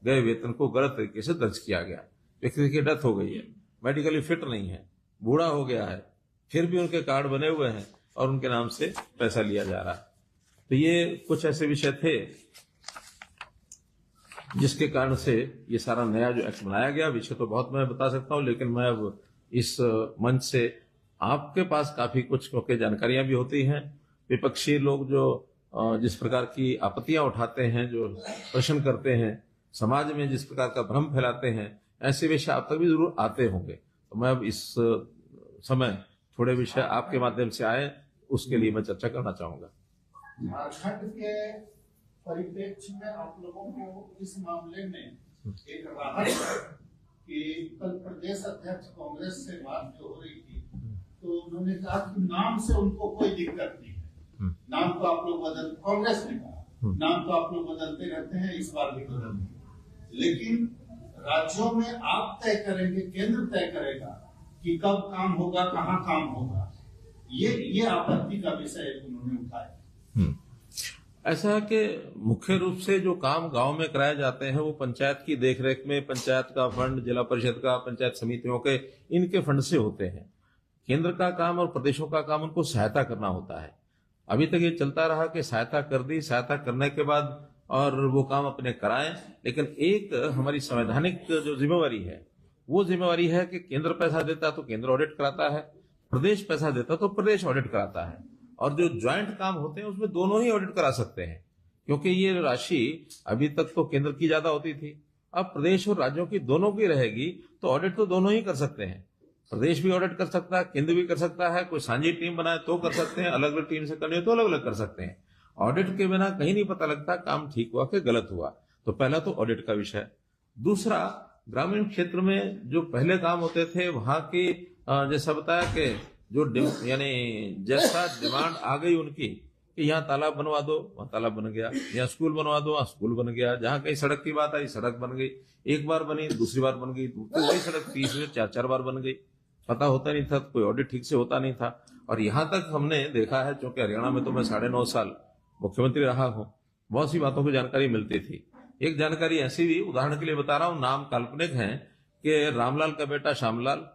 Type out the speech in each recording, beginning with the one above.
गए वेतन को गलत तरीके से दर्ज किया गया। व्यक्ति की डेथ हो गई है, मेडिकली फिट नहीं है, बूढ़ा हो गया है, फिर भी उनके कार्ड बने हुए हैं और उनके नाम से पैसा लिया जा रहा है। तो ये कुछ ऐसे विषय थे जिसके कारण से ये सारा नया जो एक्ट बनाया गया। विषय तो बहुत मैं बता सकता हूं, लेकिन मैं अब इस मंच से आपके पास काफी कुछ क्योंकि जानकारियां भी होती हैं, विपक्षी लोग जो जिस प्रकार की आपत्तियां उठाते हैं, जो प्रश्न करते हैं, समाज में जिस प्रकार का भ्रम फैलाते हैं, ऐसे विषय आप तक भी जरूर आते होंगे। तो मैं अब इस समय थोड़े विषय आपके माध्यम से आए, उसके लिए मैं चर्चा करना चाहूंगा। झारखंड के परिप्रेक्ष्य में आप लोगों को इस मामले में एक राहत है कि कल प्रदेश अध्यक्ष कांग्रेस से बात जो हो रही थी, तो उन्होंने कहा कि नाम से उनको कोई दिक्कत नहीं है, नाम तो आप लोग कांग्रेस ने कहा नाम तो आप लोग बदलते रहते हैं, इस बार भी बदलते, लेकिन राज्यों में आप तय करेंगे, केंद्र तय करेगा कि कब काम होगा, कहाँ काम होगा। ये आपत्ति का विषय उन्होंने उठाया। ऐसा है कि मुख्य रूप से जो काम गांव में कराए जाते हैं वो पंचायत की देखरेख में, पंचायत का फंड, जिला परिषद का, पंचायत समितियों के, इनके फंड से होते हैं। केंद्र का काम और प्रदेशों का काम उनको सहायता करना होता है। अभी तक ये चलता रहा कि सहायता कर दी, सहायता करने के बाद और वो काम अपने कराएं, लेकिन एक हमारी संवैधानिक जो जिम्मेवारी है, वो जिम्मेवारी है कि केंद्र पैसा देता तो केंद्र ऑडिट कराता है, प्रदेश पैसा देता तो प्रदेश ऑडिट कराता है। और जो ज्वाइंट काम होते हैं उसमें दोनों ही ऑडिट करा सकते हैं, क्योंकि ये राशि अभी तक तो केंद्र की ज्यादा होती थी, अब प्रदेश और राज्यों की दोनों की रहेगी, तो ऑडिट तो दोनों ही कर सकते हैं। प्रदेश भी ऑडिट कर सकता है, केंद्र भी कर सकता है, कोई साझी टीम बनाए तो कर सकते हैं, अलग अलग टीम से करनी हो तो अलग अलग कर सकते हैं। ऑडिट के बिना कहीं नहीं पता लगता काम ठीक हुआ कि गलत हुआ। तो पहला तो ऑडिट का विषय। दूसरा, ग्रामीण क्षेत्र में जो पहले काम होते थे वहां की जैसा बताया कि जो यानी जैसा डिमांड आ गई उनकी कि यहाँ तालाब बनवा दो, वहां तालाब बन गया, यहाँ स्कूल बनवा दो, वहां स्कूल बन गया, जहां कहीं सड़क की बात आई सड़क बन गई, एक बार बनी, दूसरी बार बन गई, तो वही सड़क तीसरी चार बार बन गई। पता होता नहीं था, कोई ऑडिट ठीक से होता नहीं था। और यहां तक हमने देखा है, क्योंकि हरियाणा में तो मैं 9.5 साल मुख्यमंत्री रहा हूं, बहुत सी बातों की जानकारी मिलती थी। एक जानकारी ऐसी भी, उदाहरण के लिए बता रहा हूं, नाम काल्पनिक है कि रामलाल का बेटा श्यामलाल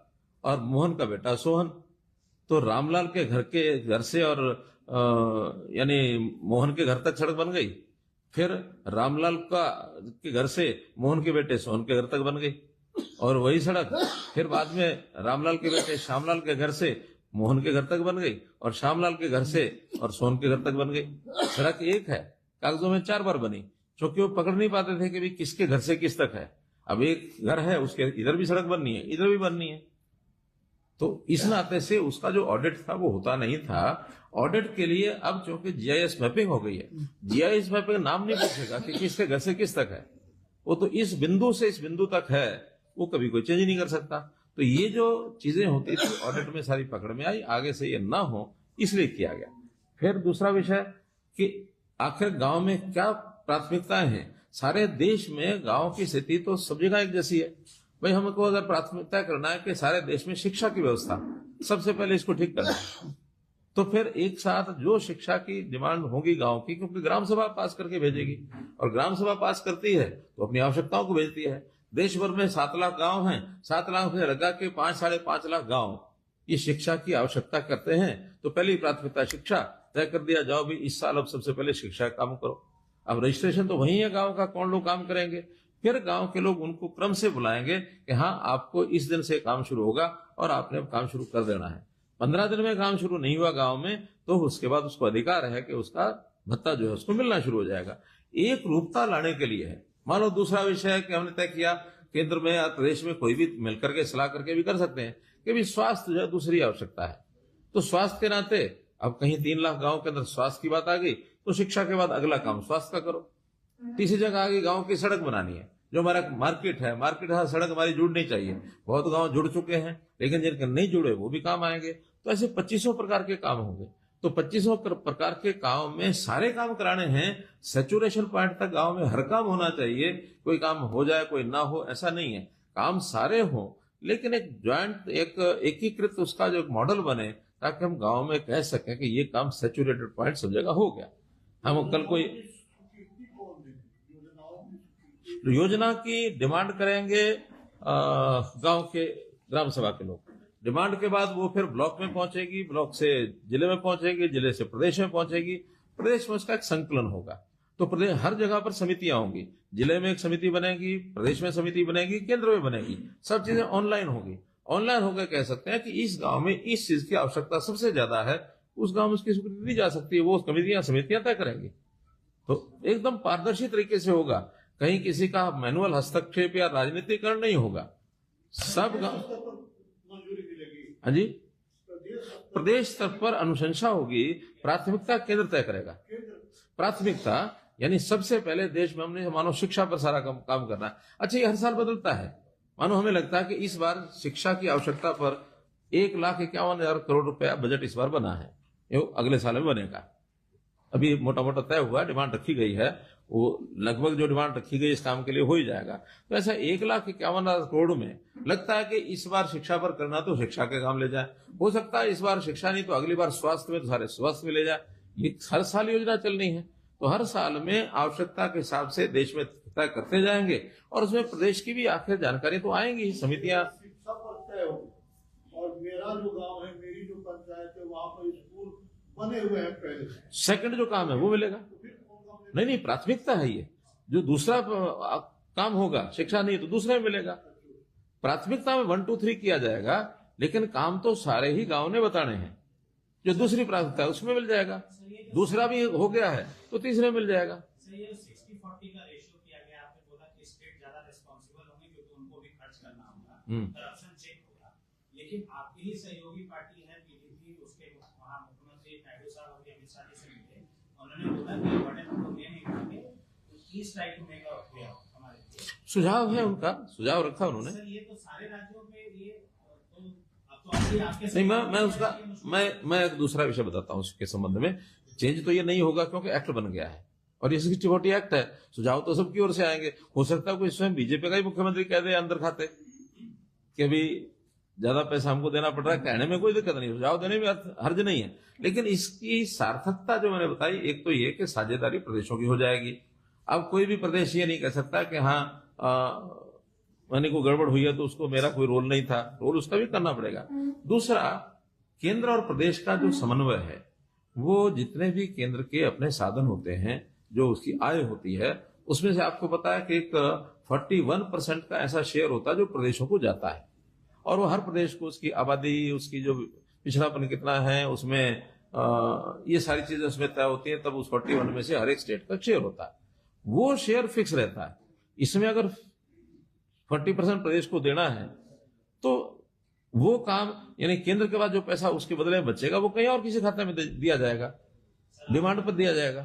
और मोहन का बेटा सोहन। तो रामलाल के घर से और यानी मोहन के घर तक सड़क बन गई, फिर रामलाल के घर से मोहन के बेटे सोहन के घर तक बन गई, और वही सड़क फिर बाद में रामलाल के बेटे श्यामलाल के घर से मोहन के घर तक बन गई, और श्यामलाल के घर से और सोहन के घर तक बन गई। सड़क एक है, कागजों में 4 बार बनी, क्योंकि वो पकड़ नहीं पाते थे कि भाई किसके घर से किस तक है। अब एक घर है, उसके इधर भी सड़क बननी है, इधर भी बननी है, तो इस नाते से उसका जो ऑडिट था वो होता नहीं था। ऑडिट के लिए अब चूंकि जीआईएस मैपिंग हो गई है, जीआईएस मैपिंग नाम नहीं पूछेगा कि किसके घर से किस तक है, वो तो इस बिंदु से इस बिंदु तक है, वो कभी कोई चेंज नहीं कर सकता। तो ये जो चीजें होती थी ऑडिट में सारी पकड़ में आई, आगे से ये ना हो इसलिए किया गया। फिर दूसरा विषय कि आखिर गांव में क्या प्राथमिकताएं हैं। सारे देश में गांव की स्थिति तो सब जगह एक जैसी है। भाई हमको अगर प्राथमिकता करना है कि सारे देश में शिक्षा की व्यवस्था सबसे पहले इसको ठीक करना है, तो फिर एक साथ जो शिक्षा की डिमांड होगी गांव की, क्योंकि ग्राम सभा पास करके भेजेगी, और ग्राम सभा पास करती है तो अपनी आवश्यकताओं को भेजती है। देश भर में 7 लाख गांव हैं, 7 लाख से लगा के 5-5.5 लाख गांव ये शिक्षा की आवश्यकता करते हैं। तो पहली प्राथमिकता शिक्षा तय कर दिया, जाओ भी इस साल अब सबसे पहले शिक्षा काम करो। अब रजिस्ट्रेशन तो वही है गांव का, कौन लोग काम करेंगे, फिर गांव के लोग उनको क्रम से बुलाएंगे कि हाँ आपको इस दिन से काम शुरू होगा और आपने काम शुरू कर देना है। 15 दिन में काम शुरू नहीं हुआ गांव में, तो उसके बाद उसको अधिकार है कि उसका भत्ता जो है उसको मिलना शुरू हो जाएगा। एक रूपता लाने के लिए है। मान लो दूसरा विषय है कि हमने तय किया केंद्र में या प्रदेश में कोई भी मिलकर के सलाह करके भी कर सकते हैं कि भी स्वास्थ्य जो है दूसरी आवश्यकता है, तो स्वास्थ्य के नाते अब कहीं 3 लाख गांव के अंदर स्वास्थ्य की बात आ गई, तो शिक्षा के बाद अगला काम स्वास्थ्य का करो। तीसरी जगह आ गई गांव की सड़क बनानी है, जो हमारा मार्केट है, सड़क हमारी जुड़नी चाहिए। बहुत गांव जुड़ चुके हैं, लेकिन जिनके नहीं जुड़े वो भी काम आएंगे। तो ऐसे 2500 प्रकार के काम होंगे। तो 2500 प्रकार के काम में सारे काम कराने हैं। सैचुरेशन पॉइंट तक गांव में हर काम होना चाहिए, कोई काम हो जाए कोई ना हो ऐसा नहीं है, काम सारे हों, लेकिन एक ज्वाइंट एक एकीकृत उसका जो एक मॉडल बने, ताकि हम गांव में कह सकें कि ये काम सैचुरेटेड पॉइंट सब जगह हो गया। हम कल कोई योजना की डिमांड करेंगे गांव के ग्राम सभा के लोग। डिमांड के बाद वो फिर ब्लॉक में पहुंचेगी, ब्लॉक से जिले में पहुंचेगी, जिले से प्रदेश में पहुंचेगी, प्रदेश में उसका एक संकलन होगा। तो प्रदेश हर जगह पर समितियां होंगी, जिले में एक समिति बनेगी, प्रदेश में समिति बनेगी, केंद्र में बनेगी, सब चीजें ऑनलाइन होगी। ऑनलाइन होकर कह सकते हैं कि इस गांव में इस चीज की आवश्यकता सबसे ज्यादा है, उस गांव में उसकी स्वीकृति दी जा सकती है, वो समितियां तय करेंगी। तो एकदम पारदर्शी तरीके से होगा, कहीं किसी का मैनुअल हस्तक्षेप या राजनीतिकरण नहीं होगा। सब गांव, मंजूरी मिलेगी। हाँ जी, प्रदेश स्तर पर अनुशंसा होगी, प्राथमिकता केंद्र तय करेगा। प्राथमिकता यानी सबसे पहले देश में हमने मानो शिक्षा पर सारा काम करना है। अच्छा, ये हर साल बदलता है। मानो हमें लगता है कि इस बार शिक्षा की आवश्यकता पर 1,51,000 करोड़ रुपया बजट इस बार बना है, ये अगले साल में बनेगा। अभी मोटा मोटा तय हुआ, डिमांड रखी गई है, वो लगभग जो डिमांड रखी गई इस काम के लिए हो ही जाएगा। तो ऐसा 1,51,000 करोड़ में लगता है कि इस बार शिक्षा पर करना तो शिक्षा के काम ले जाए, हो सकता है इस बार शिक्षा नहीं तो अगली बार स्वास्थ्य में तो सारे स्वास्थ्य में ले जाए। ये हर साल योजना चलनी है, तो हर साल में आवश्यकता के हिसाब से देश में तय करते जाएंगे और उसमें प्रदेश की भी आखिर जानकारी तो आएंगी। समितियां शिक्षा पर तय हो और मेरा जो गांव है, मेरी जो पंचायत है, वहां पर स्कूल बने हुए हैं पहले। सेकंड जो काम है वो मिलेगा। नहीं, प्राथमिकता है ये। जो दूसरा काम होगा, शिक्षा नहीं तो दूसरा मिलेगा। प्राथमिकता में 1, 2, 3 किया जाएगा, लेकिन काम तो सारे ही गांव ने बताने हैं। जो दूसरी प्राथमिकता है उसमें मिल जाएगा, दूसरा भी हो गया है तो तीसरे मिल जाएगा। 60-40 का रेशियो किया गया। आपने बोला कि स्टेट ज्यादा रिस्पॉन्सिबल होंगे क्योंकि उनको भी खर्च करना होगा, करप्शन चेक होगा। लेकिन आपकी ही सहयोगी पार्टी है पीडीपी, उसके वहां मुख्यमंत्री नायडू साहब अभी अमित शाह जी से मिले, उन्होंने बोला कि बर्डन को ले नहीं पाएंगे, तो please try to make a way out. हमारे लिए सुझाव है, उनका सुझाव रखा उन्होंने। सर ये तो सारे राज्यों में ये तो आपके नहीं, मैं एक दूसरा विषय बताता हूँ उसके संबंध में। चेंज तो ये नहीं होगा क्योंकि एक्ट बन गया है और ये 60-40 एक्ट है। सुझाव तो सबकी ओर से आएंगे। हो सकता है कोई स्वयं बीजेपी का ही मुख्यमंत्री कह दे अंदर खाते कि अभी ज्यादा पैसा हमको देना पड़ रहा है, कहने में कोई दिक्कत नहीं, सुझाव देने में हर्ज नहीं है। लेकिन इसकी सार्थकता जो मैंने बताई, एक तो ये कि साझेदारी प्रदेशों की हो जाएगी। अब कोई भी प्रदेश ये नहीं कह सकता कि हाँ मैंने को गड़बड़ हुई है तो उसको मेरा कोई रोल नहीं था, रोल उसका भी करना पड़ेगा। दूसरा, केंद्र और प्रदेश का जो समन्वय है, वो जितने भी केंद्र के अपने साधन होते हैं, जो उसकी आय होती है, उसमें से आपको पता है कि एक 41% का ऐसा शेयर होता है जो प्रदेशों को जाता है। और वो हर प्रदेश को उसकी आबादी, उसकी जो पिछड़ापन कितना है, उसमें ये सारी चीजें उसमें तय होती हैं। तब उस 41 में से हर एक स्टेट का शेयर होता है, वो शेयर फिक्स रहता है। इसमें अगर 40% प्रदेश को देना है तो वो काम यानी केंद्र के बाद जो पैसा उसके बदले में बचेगा वो कहीं और किसी खाते में दिया जाएगा, डिमांड पर दिया जाएगा।